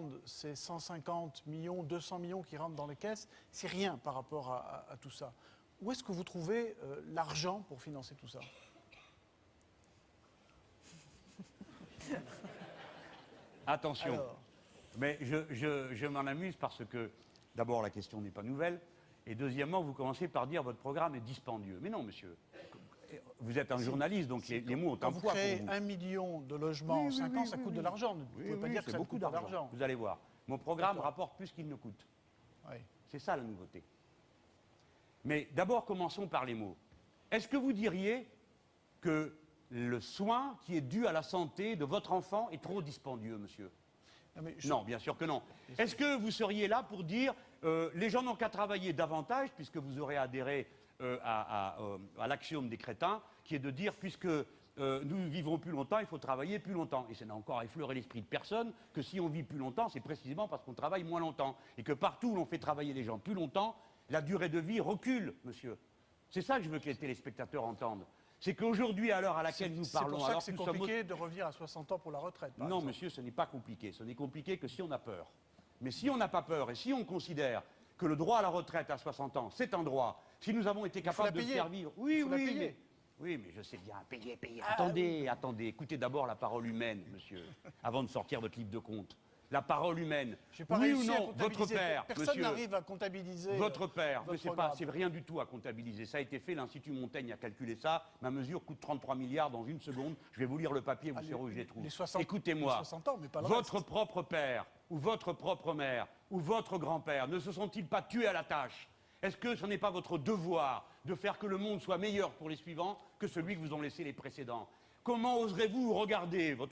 demande, c'est 150 millions, 200 millions qui rentrent dans les caisses. C'est rien par rapport à tout ça. Où est-ce que vous trouvez l'argent pour financer tout ça? Attention. Alors. Mais je m'en amuse parce que, d'abord, la question n'est pas nouvelle. Et deuxièmement, vous commencez par dire votre programme est dispendieux. Mais non, monsieur. Vous êtes un journaliste, donc les mots ont un poids pour vous. Quand vous créez 1 million de logements en 5 ans, ça coûte de l'argent. Vous ne pouvez pas dire que ça coûte pas d'argent. Vous allez voir. Mon programme rapporte plus qu'il ne coûte. Oui. C'est ça la nouveauté. Mais d'abord, commençons par les mots. Est-ce que vous diriez que le soin qui est dû à la santé de votre enfant est trop dispendieux, monsieur? Non, bien sûr que non. Est-ce que vous seriez là pour dire les gens n'ont qu'à travailler davantage, puisque vous aurez adhéré à l'axiome des crétins, qui est de dire, puisque nous vivrons plus longtemps, il faut travailler plus longtemps. Et ça n'a encore effleuré l'esprit de personne que si on vit plus longtemps, c'est précisément parce qu'on travaille moins longtemps. Et que partout où l'on fait travailler les gens plus longtemps, la durée de vie recule, monsieur. C'est ça que je veux que les téléspectateurs entendent. C'est qu'aujourd'hui, à l'heure à laquelle nous parlons... C'est pour ça que c'est compliqué de revenir à 60 ans pour la retraite, par exemple. Monsieur, ce n'est pas compliqué. Ce n'est compliqué que si on a peur. Mais si on n'a pas peur et si on considère que le droit à la retraite à 60 ans, c'est un droit, si nous avons été capables de faire vivre... Oui, mais je sais bien. Payer. Attendez. Écoutez d'abord la parole humaine, monsieur, avant de sortir votre livre de compte. La parole humaine. Oui ou non, votre père, personne n'arrive à comptabiliser. Votre père, mais c'est rien du tout à comptabiliser. Ça a été fait, l'Institut Montaigne a calculé ça. Ma mesure coûte 33 milliards dans une seconde. Je vais vous lire le papier, vous saurez où je les trouve. Écoutez-moi, votre propre père, ou votre propre mère, ou votre grand-père, ne se sont-ils pas tués à la tâche? Est-ce que ce n'est pas votre devoir de faire que le monde soit meilleur pour les suivants que celui que vous ont laissé les précédents? Comment oserez-vous regarder vos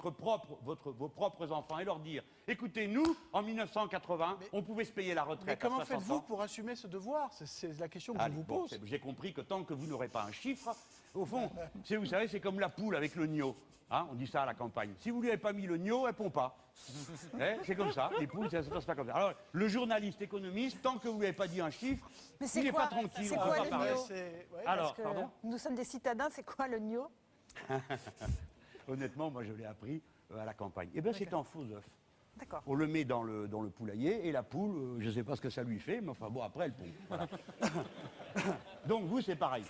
propres enfants et leur dire « Écoutez, nous, en 1980, on pouvait se payer la retraite à 60 ans. » Mais comment faites-vous pour assumer ce devoir? C'est la question que je vous pose. J'ai compris que tant que vous n'aurez pas un chiffre, au fond, vous savez, c'est comme la poule avec le gnos. Hein, on dit ça à la campagne. Si vous ne lui avez pas mis le gnos, elle ne pond pas. C'est comme ça, les poules, ça se passe pas comme ça. Alors, le journaliste économiste, tant que vous ne lui avez pas dit un chiffre, il n'est pas tranquille, on ne peut pas parler. Alors, pardon? Nous sommes des citadins, c'est quoi le gnos? Honnêtement, moi je l'ai appris à la campagne. Eh bien, c'est un faux œuf. D'accord. On le met dans le poulailler et la poule, je ne sais pas ce que ça lui fait, mais enfin bon, après elle pond. Voilà. Donc vous, c'est pareil.